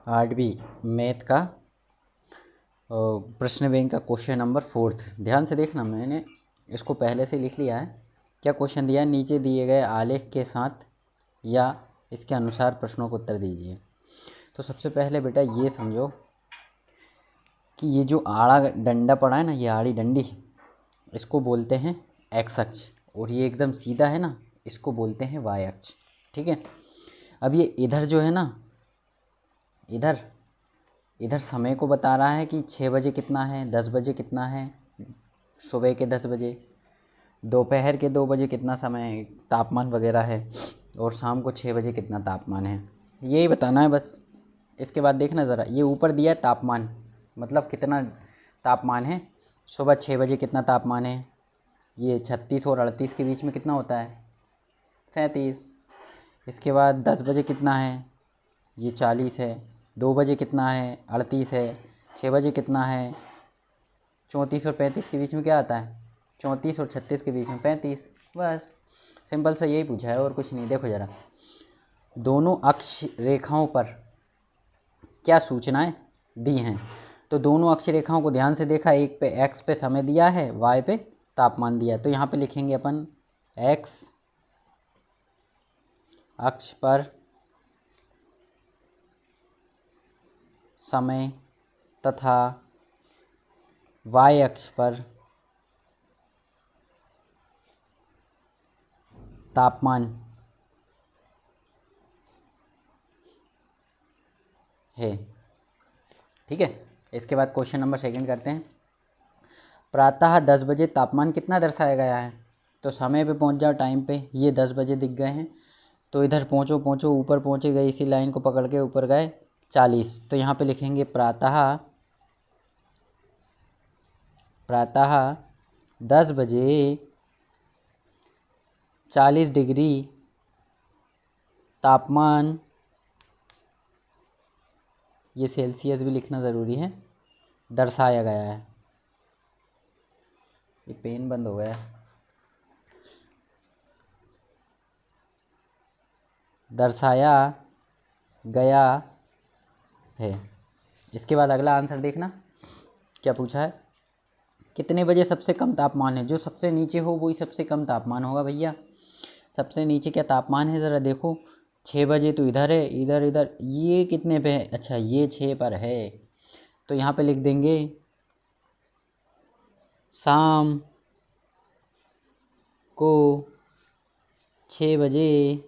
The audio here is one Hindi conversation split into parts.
8वीं मैथ का प्रश्न बैंक का क्वेश्चन नंबर 4। ध्यान से देखना, मैंने इसको पहले से लिख लिया है। क्या क्वेश्चन दिया है, नीचे दिए गए आलेख के साथ या इसके अनुसार प्रश्नों को उत्तर दीजिए। तो सबसे पहले बेटा ये समझो कि ये जो आड़ा डंडा पड़ा है ना, ये आड़ी डंडी, इसको बोलते हैं एक्स अक्ष, और ये एकदम सीधा है ना, इसको बोलते हैं वाई अक्ष। ठीक है। अब ये इधर जो है ना, इधर समय को बता रहा है कि 6 बजे कितना है, 10 बजे कितना है, सुबह के 10 बजे, दोपहर के 2 बजे कितना समय है, तापमान वगैरह है, और शाम को 6 बजे कितना तापमान है, यही बताना है बस। इसके बाद देखना ज़रा, ये ऊपर दिया है तापमान, मतलब कितना तापमान है। सुबह 6 बजे कितना तापमान है, ये 36 और 38 के बीच में कितना होता है, 37। इसके बाद 10 बजे कितना है, ये 40 है। 2 बजे कितना है, 38 है। 6 बजे कितना है, 34 और 35 के बीच में क्या आता है, 34 और 36 के बीच में 35। बस सिंपल सा यही पूछा है और कुछ नहीं। देखो ज़रा, दोनों अक्ष रेखाओं पर क्या सूचनाएं दी हैं। तो दोनों अक्ष रेखाओं को ध्यान से देखा, एक पे एक्स पे समय दिया है, वाई पे तापमान दिया है। तो यहाँ पे लिखेंगे अपन एक्स अक्ष पर समय तथा वाई अक्ष पर तापमान है। ठीक है। इसके बाद क्वेश्चन नंबर 2 करते हैं। प्रातः 10 बजे तापमान कितना दर्शाया गया है। तो समय पे पहुंच जाओ, टाइम पे। ये 10 बजे दिख गए हैं, तो इधर पहुंचो, ऊपर पहुंचे गए, इसी लाइन को पकड़ के ऊपर गए 40। तो यहाँ पे लिखेंगे प्रातः 10 बजे 40 डिग्री तापमान, ये सेल्सियस भी लिखना ज़रूरी है, दर्शाया गया है। ये पेन बंद हो गया, दर्शाया गया है। इसके बाद अगला आंसर देखना क्या पूछा है। कितने बजे सबसे कम तापमान है। जो सबसे नीचे हो वही सबसे कम तापमान होगा भैया। सबसे नीचे क्या तापमान है, ज़रा देखो। 6 बजे तो इधर है, इधर ये कितने पे है, अच्छा ये 6 पर है। तो यहाँ पे लिख देंगे शाम को 6 बजे,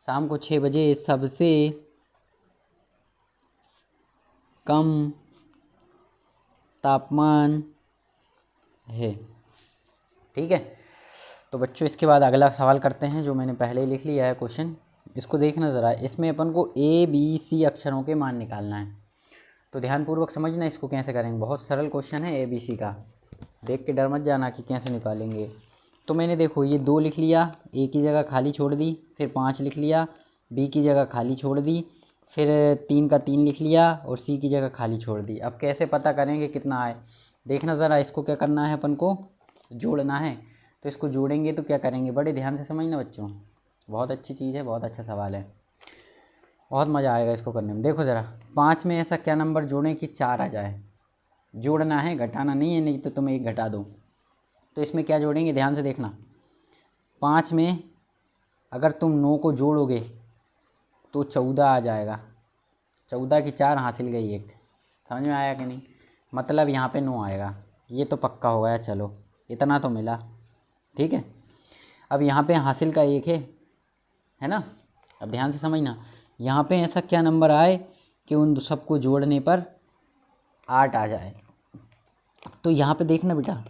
शाम को 6 बजे सबसे कम तापमान है। ठीक है। तो बच्चों इसके बाद अगला सवाल करते हैं, जो मैंने पहले ही लिख लिया है क्वेश्चन। इसको देखना ज़रा, इसमें अपन को ABC अक्षरों के मान निकालना है। तो ध्यानपूर्वक समझना इसको कैसे करेंगे। बहुत सरल क्वेश्चन है ABC का, देख के डर मत जाना कि कैसे निकालेंगे। तो मैंने देखो ये 2 लिख लिया, A की जगह खाली छोड़ दी, फिर 5 लिख लिया, B की जगह खाली छोड़ दी, फिर 3 का 3 लिख लिया और C की जगह खाली छोड़ दी। अब कैसे पता करेंगे कितना आए, देखना ज़रा। इसको क्या करना है, अपन को जोड़ना है। तो इसको जोड़ेंगे तो क्या करेंगे, बड़े ध्यान से समझना बच्चों, बहुत अच्छी चीज़ है, बहुत अच्छा सवाल है, बहुत मज़ा आएगा इसको करने में। देखो ज़रा, 5 में ऐसा क्या नंबर जोड़ें कि 4 आ जाए। जोड़ना है, घटाना नहीं है, नहीं तो तुम 1 घटा दो। तो इसमें क्या जोड़ेंगे, ध्यान से देखना। 5 में अगर तुम 9 को जोड़ोगे तो 14 आ जाएगा। 14 की 4 हासिल गई 1। समझ में आया कि नहीं, मतलब यहाँ पे 9 आएगा। ये तो पक्का हो गया, चलो इतना तो मिला। ठीक है। अब यहाँ पे हासिल का 1 है ना। अब ध्यान से समझना, यहाँ पे ऐसा क्या नंबर आए कि उन सबको जोड़ने पर 8 आ जाए। तो यहाँ पे देखना बेटा,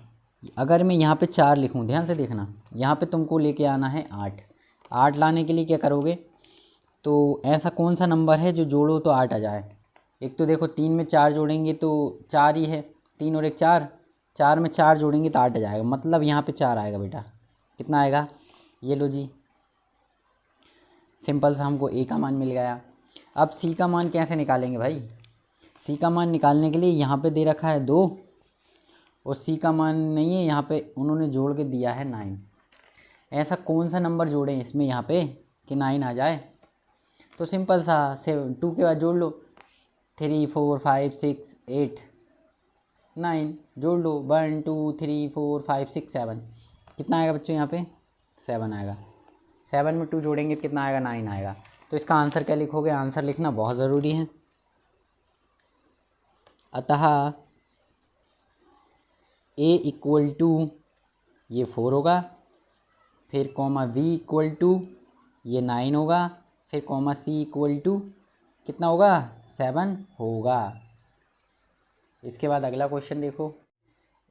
अगर मैं यहाँ पे 4 लिखूँ, ध्यान से देखना, यहाँ पे तुमको लेके आना है 8। 8 लाने के लिए क्या करोगे, तो ऐसा कौन सा नंबर है जो जोड़ो तो 8 आ जाए। एक तो देखो 3 में 4 जोड़ेंगे तो 4 ही है, 3 और 1 4, 4 में 4 जोड़ेंगे तो 8 आ जाएगा, मतलब यहाँ पे 4 आएगा बेटा। कितना आएगा, ये लो जी, सिंपल सा हमको A का मान मिल गया। अब C का मान कैसे निकालेंगे भाई। C का मान निकालने के लिए यहाँ पे दे रखा है 2 और C का मान नहीं है, यहाँ पे उन्होंने जोड़ के दिया है 9। ऐसा कौन सा नंबर जोड़ें इसमें यहाँ पे कि 9 आ जाए। तो सिंपल सा 2 के बाद जोड़ लो, 3 4 5 6 8 9, जोड़ लो 1 2 3 4 5 6 7, कितना आएगा बच्चों यहाँ पे 7 आएगा। 7 में 2 जोड़ेंगे कितना आएगा 9 आएगा। तो इसका आंसर क्या लिखोगे, आंसर लिखना बहुत ज़रूरी है। अतः a इक्वल टू ये 4 होगा, फिर कॉमा v इक्वल टू ये 9 होगा, फिर कॉमा c इक्वल टू कितना होगा 7 होगा। इसके बाद अगला क्वेश्चन देखो,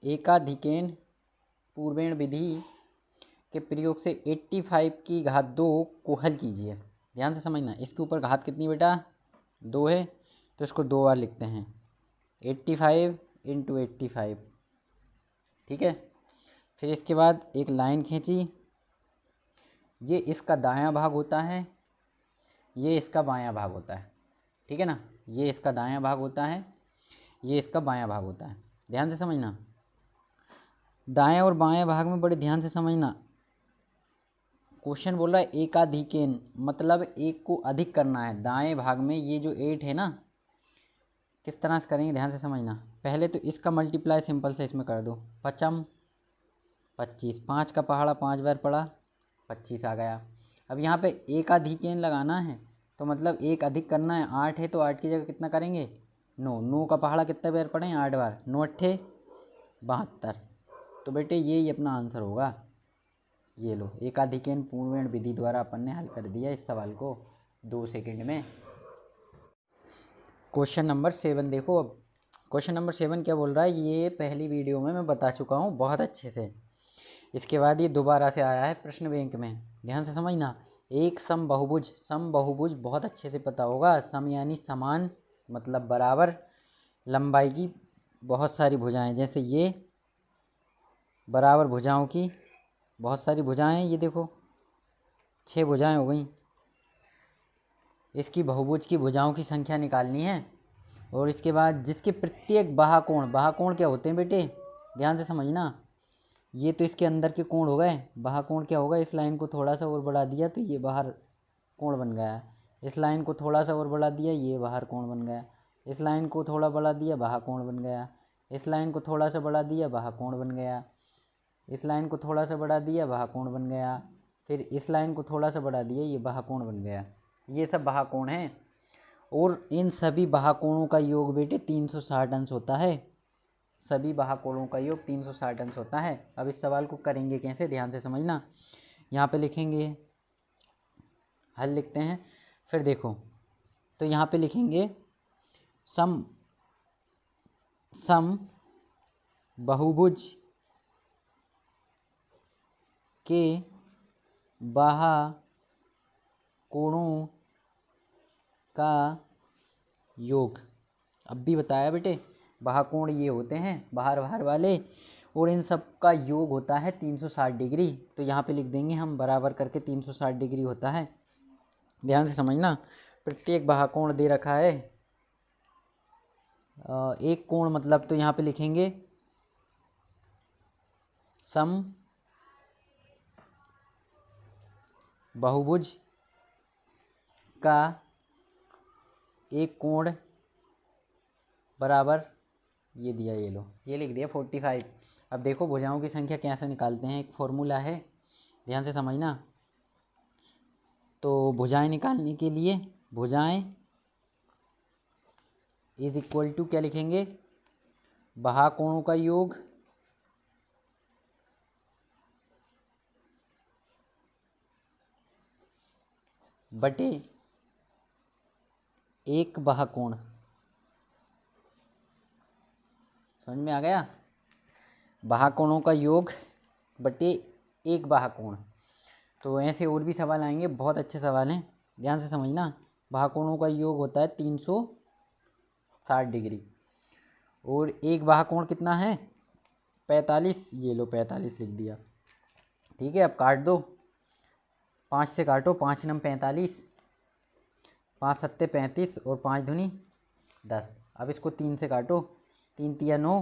एकाधिकेन पूर्वेण विधि के प्रयोग से 85 की घात 2 को हल कीजिए। ध्यान से समझना, इसके ऊपर घात कितनी बेटा 2 है, तो इसको 2 बार लिखते हैं 85 इंटू 85, ठीक है। फिर इसके बाद एक लाइन खींची, ये इसका दायां भाग होता है, ये इसका बायां भाग होता है, ठीक है ना। ये इसका दायां भाग होता है, ये इसका बायां भाग होता है। ध्यान से समझना, दाएं और बाएं भाग में बड़े ध्यान से समझना। क्वेश्चन बोल रहा है एकाधिकेन, मतलब एक को अधिक करना है। दाएं भाग में ये जो 8 है ना, किस तरह से करेंगे ध्यान से समझना। पहले तो इसका मल्टीप्लाई सिंपल से इसमें कर दो, 5 25, 5 का पहाड़ा 5 बार पड़ा 25 आ गया। अब यहाँ पे एकाधिकेन लगाना है, तो मतलब एक अधिक करना है। 8 है तो 8 की जगह कितना करेंगे 9, 9 का पहाड़ा कितने बार पढ़े 8 बार, 9 8 72। तो बेटे ये अपना आंसर होगा। ये लो, एकाधिकेन पूर्वेण विधि द्वारा अपन ने हल कर दिया इस सवाल को 2 सेकंड में। क्वेश्चन नंबर 7 देखो। अब क्वेश्चन नंबर 7 क्या बोल रहा है, ये पहली वीडियो में मैं बता चुका हूँ बहुत अच्छे से। इसके बाद ये दोबारा से आया है प्रश्न बैंक में, ध्यान से समझना। एक समबाहुभुज, समबाहुभुज बहुत अच्छे से पता होगा। सम यानी समान, मतलब बराबर लंबाई की बहुत सारी भुजाएं, जैसे ये बराबर भुजाओं की बहुत सारी भुजाएं, ये देखो 6 भुजाएं हो गई। इसकी बहुभुज की भुजाओं की संख्या निकालनी है। और इसके बाद जिसके प्रत्येक बाहाकोण, बाहाकोण क्या होते हैं बेटे ध्यान से समझना। ये तो इसके अंदर के कोण हो गए, बाहाकोण क्या होगा, इस लाइन को थोड़ा सा और बढ़ा दिया तो ये बाहर कोण बन गया। इस लाइन को थोड़ा सा और बढ़ा दिया, ये बाहर कोण बन गया। इस लाइन को थोड़ा बढ़ा दिया, बाहर कोण बन गया। इस लाइन को थोड़ा सा बढ़ा दिया, बाहर कोण बन गया। इस लाइन को थोड़ा सा बढ़ा दिया, बाहर कोण बन गया। फिर इस लाइन को थोड़ा सा बढ़ा दिया, ये बाहर कोण बन गया। ये सब बाहाकोण हैं। और इन सभी बाहाकोणों का योग बेटे 360 अंश होता है। सभी बाहाकोणों का योग 360 अंश होता है। अब इस सवाल को करेंगे कैसे, ध्यान से समझना। यहाँ पे लिखेंगे, हल लिखते हैं। फिर देखो, तो यहाँ पे लिखेंगे सम बहुभुज के बाहाकोणों का योग। अब भी बताया बेटे, बाहाकोण ये होते हैं बाहर बाहर वाले, और इन सब का योग होता है 360 डिग्री। तो यहाँ पे लिख देंगे हम बराबर करके 360 डिग्री होता है। ध्यान से समझना, प्रत्येक बाहाकोण दे रखा है एक कोण, मतलब तो यहाँ पे लिखेंगे सम बहुभुज का एक कोण बराबर ये दिया, ये लो, ये लिख दिया 45। अब देखो भुजाओं की संख्या कैसे निकालते हैं, एक फॉर्मूला है, ध्यान से समझना। तो भुजाएं निकालने के लिए भुजाएं इज इक्वल टू क्या लिखेंगे, बाहाकोणों का योग बटे एक बाहाकोण। समझ में आ गया, बाहाकोणों का योग बटे एक बाहाकोण। तो ऐसे और भी सवाल आएंगे, बहुत अच्छे सवाल हैं, ध्यान से समझना। बाहाकोणों का योग होता है 360 डिग्री, और एक बाहाकोण कितना है 45, ये लो 45 लिख दिया, ठीक है। अब काट दो, 5 से काटो, 5 नम 45, 5 सत्ते 35 और 5 दूनी 10। अब इसको 3 से काटो, 3 तिया 9,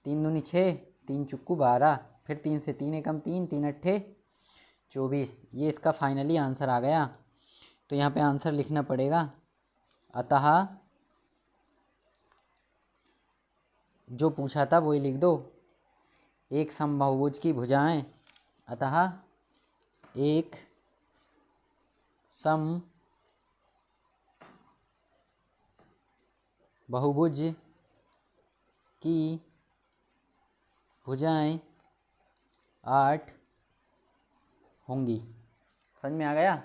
3 दूनी 6, 3 चुक्कू 12, फिर 3 से 3 एकम 3, 3 अट्ठे 24। ये इसका फाइनली आंसर आ गया तो यहाँ पे आंसर लिखना पड़ेगा, अतः जो पूछा था वही लिख दो। एक समबाहुभुज की भुजाएं, अतः एक सम बहुभुज की भुजाएं 8 होंगी। समझ में आ गया?